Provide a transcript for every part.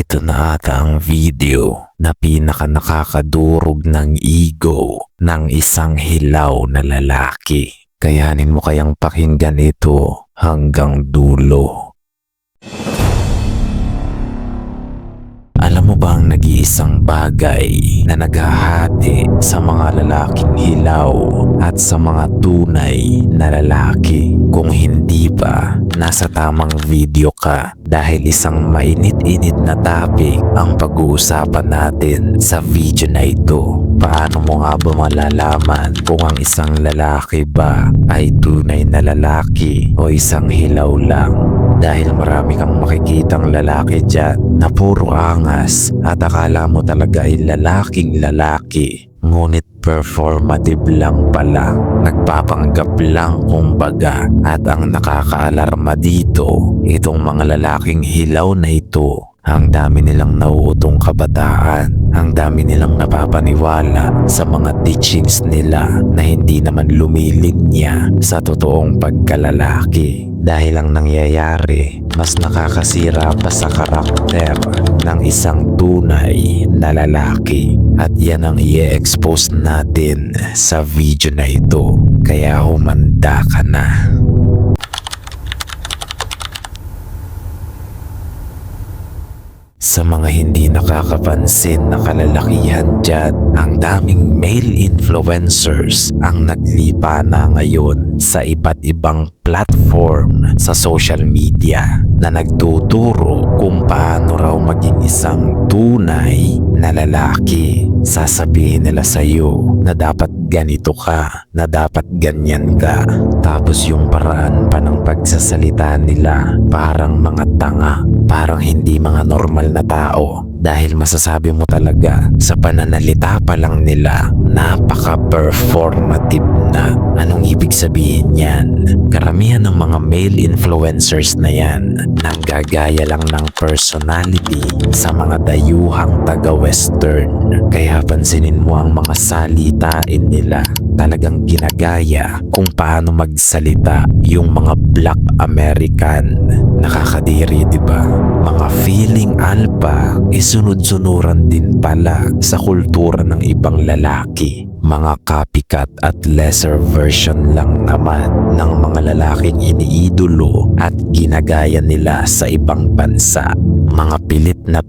Ito na ata ang video na pinaka nakakadurog ng ego ng isang hilaw na lalaki. Kayanin mo kayang pakinggan ito hanggang dulo. Alam mo ba ang nag-iisang bagay na naghahati sa mga lalaking hilaw at sa mga tunay na lalaki? Kung hindi pa, nasa tamang video ka dahil isang mainit-init na topic ang pag-uusapan natin sa video na ito. Paano mo nga ba malalaman kung ang isang lalaki ba ay tunay na lalaki o isang hilaw lang? Dahil marami kang makikitang lalaki dyan na puro angas at akala mo talaga ay lalaking lalaki. Ngunit performative lang pala. Nagpapanggap lang kumbaga. At ang nakakaalarma dito, itong mga lalaking hilaw na ito, ang dami nilang nauutong kabataan. Ang dami nilang napapaniwala sa mga teachings nila na hindi naman lumilinya sa totoong pagkalalaki. Dahil ang nangyayari, mas nakakasira pa sa karakter ng isang tunay na lalaki. At yan ang i-expose natin sa video na ito. Kaya humanda ka na. Sa mga hindi nakakapansin na kalalakihan dyan, ang daming male influencers ang naglipa na ngayon sa iba't ibang platform sa social media na nagtuturo kung paano raw maging isang tunay na lalaki. Sasabihin nila sa iyo na dapat ganito ka, na dapat ganyan ka. Tapos yung paraan pa ng pagsasalita nila parang mga tanga, parang hindi mga normal na tao. Dahil masasabi mo talaga sa pananalita pa lang nila, napaka-performative na. Anong ibig sabihin yan? Karamihan ng mga male influencers na yan, nanggagaya lang ng personality sa mga dayuhang taga-western. Kaya pansinin mo ang mga salitain nila. Talagang ginagaya kung paano magsalita yung mga Black American. Nakakadiri, di ba? Mga feeling alpha, sunod-sunuran din pala sa kultura ng ibang lalaki. Mga copycat at lesser version lang naman ng mga lalaking iniidolo at ginagaya nila sa ibang bansa. Mga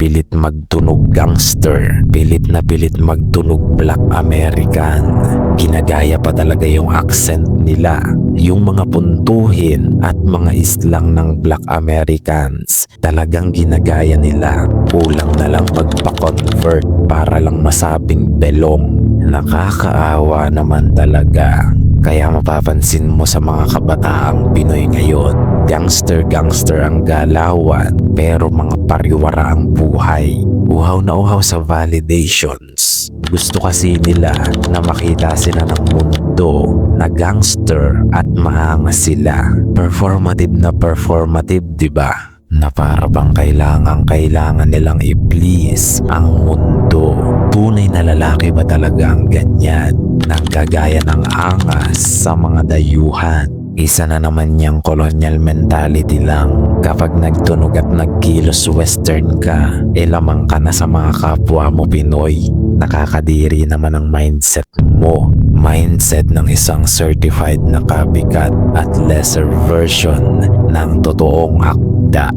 pilit magtunog gangster, pilit magtunog Black American. Ginagaya pa talaga yung accent nila, yung mga puntuhin at mga islang ng Black Americans. Talagang ginagaya nila. Kulang na lang magpa-convert para lang masabing belong. Nakakaawa naman talaga. Kaya mapapansin mo sa mga kabataang Pinoy ngayon, gangster ang galawan pero mga pariwara ang buhay. Uhaw na uhaw sa validations. Gusto kasi nila na makita sila ng mundo na gangster at maangas sila. Performative na performative, diba? Na para bang kailangan nilang i-please ang mundo. Tunay na lalaki ba talaga ang ganyan? Nanggagaya ng angas sa mga dayuhan. Isa na naman niyang colonial mentality lang. Kapag nagtunog at nagkilos western ka, lamang ka na sa mga kapwa mo Pinoy. Nakakadiri naman ang mindset mo. Mindset ng isang certified na copycat at lesser version ng totoong akda.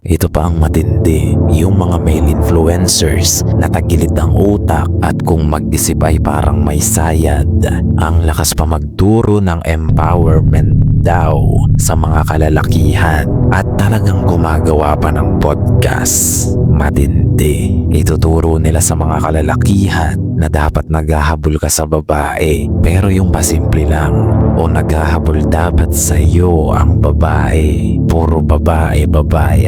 Ito pa ang matindi, yung mga male influencers na tagilid ang utak at kung mag-isip ay parang may sayad. Ang lakas pa magturo ng empowerment daw sa mga kalalakihan at talagang gumagawa pa ng podcast. Matindi. Ituturo nila sa mga kalalakihan na dapat naghahabol ka sa babae pero yung pasimple lang o naghahabol dapat sa iyo ang babae. Puro babae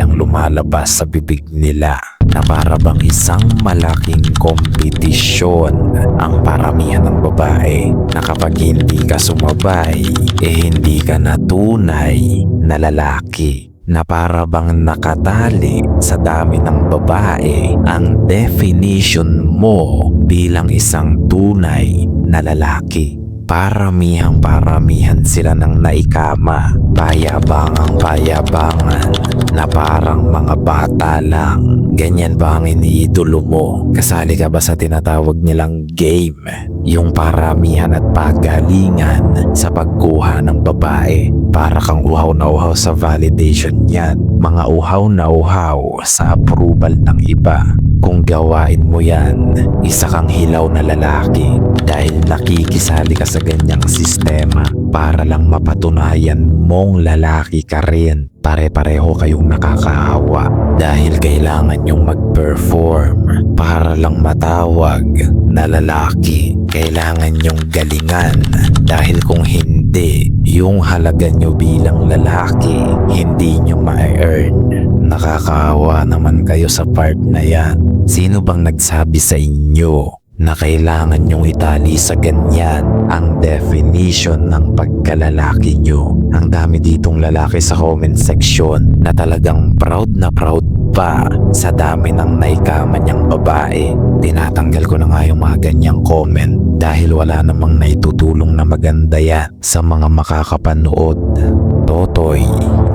ang lumalabas sa bibig nila na para bang isang malaking kompetisyon ang paramihan ng babae na kapag hindi ka sumabay hindi ka na tunay na lalaki. Na para bang nakatali sa dami ng babae ang definition mo bilang isang tunay na lalaki. Paramihan sila ng naikama. Payabangan na parang mga bata lang. Ganyan ba ang iniidolo mo? Kasali ka ba sa tinatawag nilang game? Yung paramihan at pagalingan sa pagkuha ng babae. Para kang uhaw na uhaw sa validation niyan. Mga uhaw na uhaw sa approval ng iba. Kung gawain mo yan, isa kang hilaw na lalaki dahil nakikisali ka sa ganyang sistema para lang mapatunayan mong lalaki ka rin. Pare-pareho kayong nakakaawa dahil kailangan yung mag-perform para lang matawag na lalaki. Kailangan yung galingan dahil kung hindi, yung halaga nyo bilang lalaki, hindi nyo ma-earn. Nakakaawa naman kayo sa part na yan. Sino bang nagsabi sa inyo na kailangan nyong itali sa ganyan ang definition ng pagkalalaki nyo? Ang dami ditong lalaki sa comment section na talagang proud na proud pa sa dami ng naikama niyang babae. Tinatanggal ko na nga yung mga ganyang comment dahil wala namang naitutulong na maganda yan sa mga makakapanood. Totoy,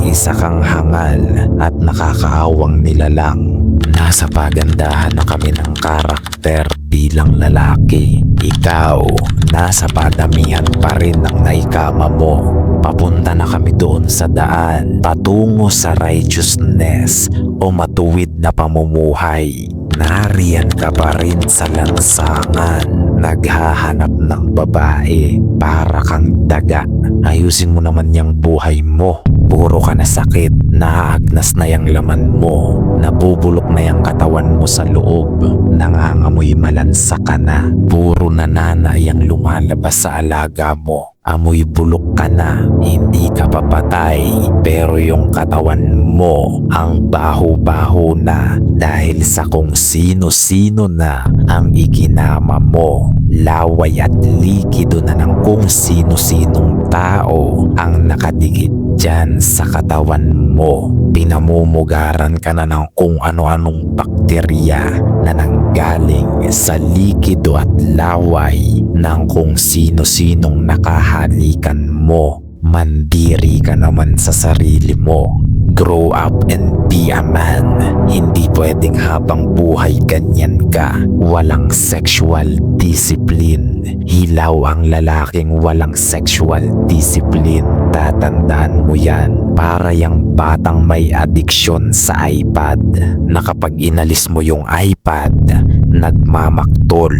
isa kang hangal at nakakaawang nilalang. Nasa pagandahan na kami ng karakter bilang lalaki. Ikaw, nasa padamihan pa rin ng naikama mo. Papunta na kami doon sa daan, patungo sa righteousness o matuwid na pamumuhay. Nariyan ka pa rin sa lansangan, naghahanap ng babae para kang daga. Ayusin mo naman yung buhay mo. Puro ka na sakit, naagnas na yung laman mo, nabubulok na yung katawan mo sa loob, nangangamoy malansa ka na. Puro nanana yung lumalabas sa alaga mo. Amoy bulok ka na, hindi ka papatay, pero yung katawan mo ang baho-baho na dahil sa kung sino-sino na ang iginama mo. Laway at likido na ng kung sino-sinong tao ang nakadikit dyan sa katawan mo. Pinamumugaran ka na ng kung ano-anong bakterya na nanggaling sa likido at laway ng kung sino-sinong nakahalikan mo. Mandiri ka naman sa sarili mo. Grow up and be a man. Hindi pwedeng habang buhay ganyan ka. Walang sexual discipline. Hilaw ang lalaking walang sexual discipline. Tatandaan mo yan. Para yung batang may addiction sa iPad na kapag inalis mo yung iPad, nagmamaktol.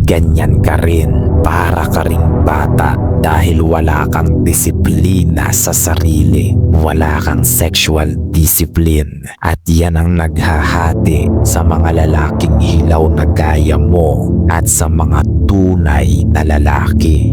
Ganyan ka rin. Para ka ring bata dahil wala kang disiplina sa sarili. Wala kang sexual discipline. At yan ang naghahati sa mga lalaking hilaw na gaya mo at sa mga tunay na lalaki.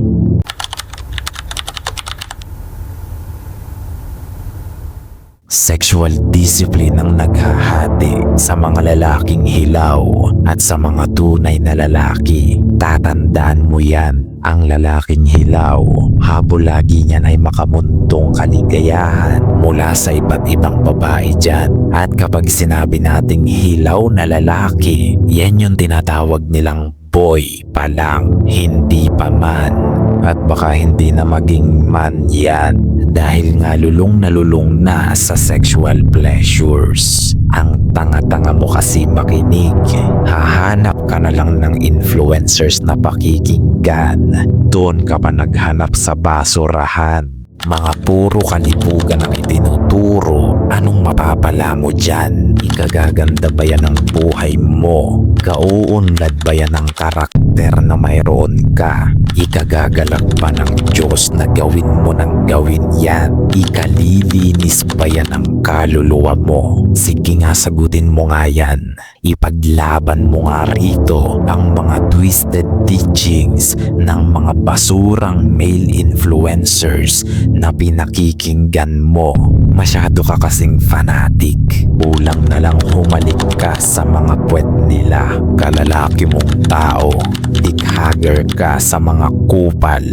Sexual discipline ang naghahati sa mga lalaking hilaw at sa mga tunay na lalaki. Tatandaan mo yan, ang lalaking hilaw, habol lagi niyan ay makamuntong kaligayahan mula sa iba't ibang babae dyan. At kapag sinabi nating hilaw na lalaki, yan yung tinatawag nilang boy pa lang, hindi pa man. At baka hindi na maging man yan dahil nga lulong na sa sexual pleasures. Ang tanga-tanga mo kasi makinig. Hahanap ka na lang ng influencers na pakikinggan. Doon ka pa naghanap sa basurahan. Mga puro kalipugan ang itinuturo. Anong mapapala mo dyan? Ikagaganda ba yan ang buhay mo? Kauunlad ba yan ang karakter na mayroon ka? Ikagagalak ba ng Diyos na gawin mo ng gawin yan? Ikalilinis ba yan ang kaluluwa mo? Sige nga, sagutin mo nga yan. Ipaglaban mo nga rito ang mga twisted teachings ng mga basurang male influencers na pinakikinggan mo. Masyado ka kasing fanatic. Kulang na lang humalik ka sa mga puwet nila. Kalalaki mong tao. Dikhagger ka sa mga kupal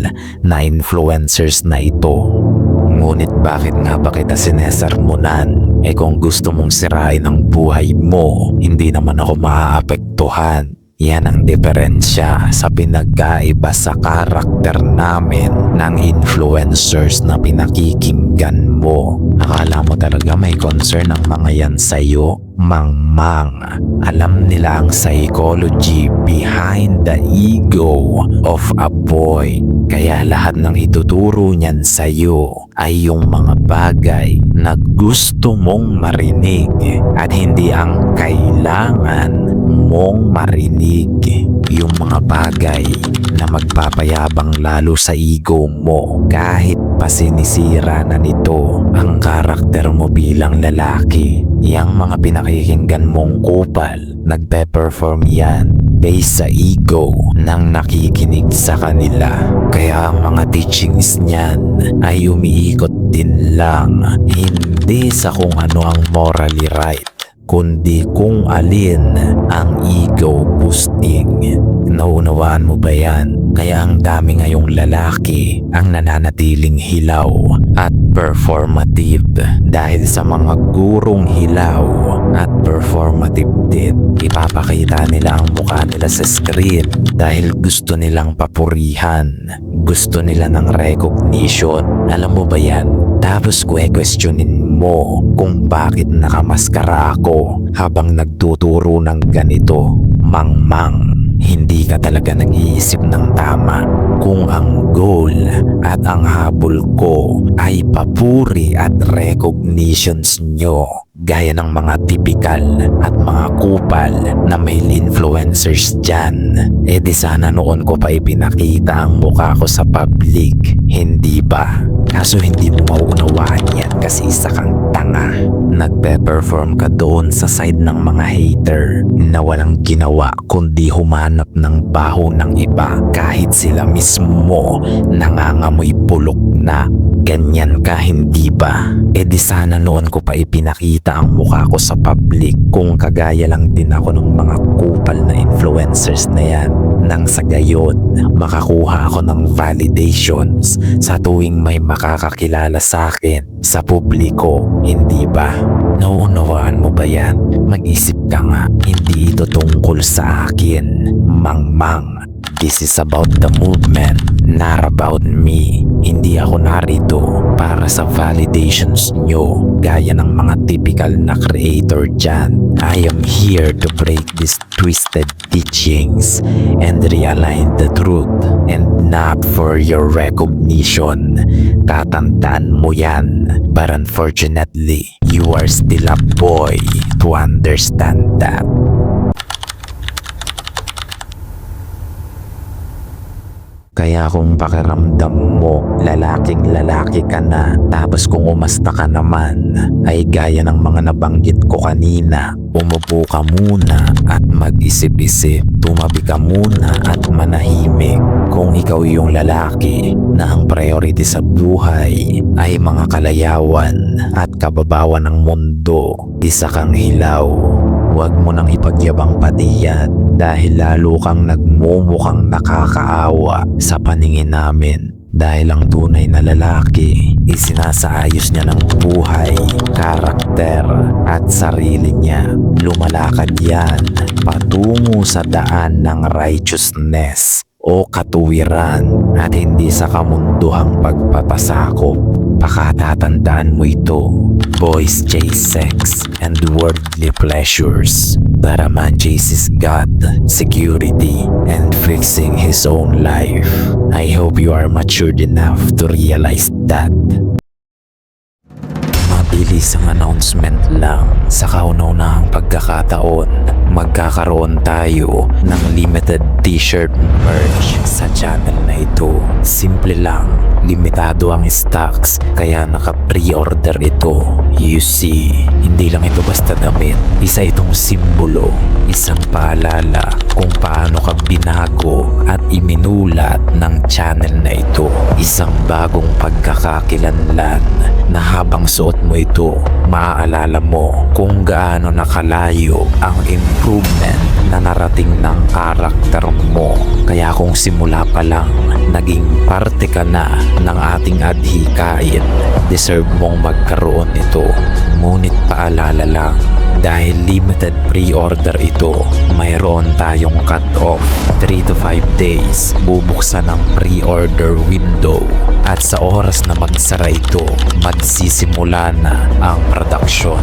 na influencers na ito. Ngunit bakit nga ba kita sinesarmunan? Kung gusto mong sirain ang buhay mo, hindi naman ako maaapektuhan. Yan ang diferensya sa pinagkaiba sa karakter namin ng influencers na pinakikinggan mo. Akala mo talaga may concern ang mga yan sa'yo? Mangmang, alam nila ang psychology behind the ego of a boy. Kaya lahat ng ituturo niyan sa'yo ay yung mga bagay na gusto mong marinig at hindi ang kailangan mong marinig. Yung mga bagay na magpapayabang lalo sa ego mo kahit pa sinisira na nito ang karakter mo bilang lalaki. Yang mga pinakikinggan mong kupal, nagpe-perform yan based sa ego ng nakikinig sa kanila. Kaya ang mga teachings niyan ay umiikot din lang hindi sa kung ano ang morally right, kundi kung alin ang ego boosting. Naunawaan mo ba yan? Kaya ang dami ngayong lalaki ang nananatiling hilaw at performative dahil sa mga gurong hilaw at performative din. Ipapakita nila ang mukha nila sa screen dahil gusto nilang papurihan. Gusto nila ng recognition. Alam mo ba yan? Tapos questionin mo kung bakit nakamaskara ako habang nagtuturo ng ganito. Mangmang, hindi ka talaga nag-iisip ng tama kung ang goal at ang habol ko ay papuri at recognitions nyo gaya ng mga typical at mga kupal na male influencers dyan. Eh di sana noon ko pa ipinakita ang mukha ko sa public, hindi ba? Kaso hindi mo maunawaan yan kasi isa kang tanga. Nagpe-perform ka doon sa side ng mga hater na walang ginawa kundi humanap ng baho ng iba kahit sila mismo nangangamoy bulok na. Ganyan ka, hindi ba? E di sana noon ko pa ipinakita ang mukha ko sa public kung kagaya lang din ako ng mga kupal na influencers na yan. Nang sa gayon, makakuha ako ng validations sa tuwing may makakakilala sa akin sa publiko, hindi ba? Nauunawaan mo ba yan? Mag-isip ka nga, hindi ito tungkol sa akin. Mangmang, this is about the movement, not about me. Hindi ako narito para sa validations nyo gaya ng mga typical na creator dyan. I am here to break these twisted teachings and realign the truth and not for your recognition. Tatandaan mo yan. But unfortunately, you are still a boy to understand that. Kaya kung pakiramdam mo, lalaking lalaki ka na, tapos kung umasta ka naman, ay gaya ng mga nabanggit ko kanina, umupo ka muna at mag-isip-isip, tumabi ka muna at manahimik. Kung ikaw yung lalaki na ang priority sa buhay ay mga kalayawan at kababawan ng mundo, isa kang hilaw. Huwag mo nang ipagyabang pati yan dahil lalo kang nagmumukhang nakakaawa sa paningin namin. Dahil ang tunay na lalaki, isinasaayos niya ng buhay, karakter at sarili niya. Lumalakad yan patungo sa daan ng righteousness o katuwiran at hindi sa kamunduhang pagpapasakop. Pakatatandaan mo ito. Boys chase sex and worldly pleasures, but a man chases God, security, and fixing his own life. I hope you are matured enough to realize that. Mabilis ang announcement lang. Sa kauna-unahang pagkakataon, magkakaroon tayo ng limited t-shirt merch sa channel na ito. Simple lang, limitado ang stocks kaya naka-pre-order ito. You see, hindi lang ito basta damit. Isa itong simbolo, isang paalala kung paano ka binago at iminulat ng channel na ito. Isang bagong pagkakakilanlan na habang suot mo ito, maaalala mo kung gaano nakalayo ang improvement na narating ng karakter mo. Kaya kung simula pa lang, naging parte ka na ng ating adhikain, deserve mong magkaroon nito. Ngunit paalala lang, dahil limited pre-order ito, mayroon tayong cut-off 3 to 5 days bubuksan ang pre-order window at sa oras na magsara ito, magsisimula na ang production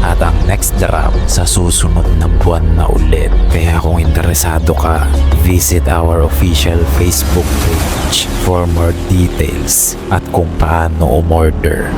at ang next drop sa susunod na buwan na ulit. Kaya kung interesado ka, visit our official Facebook page for more details at kung paano umorder.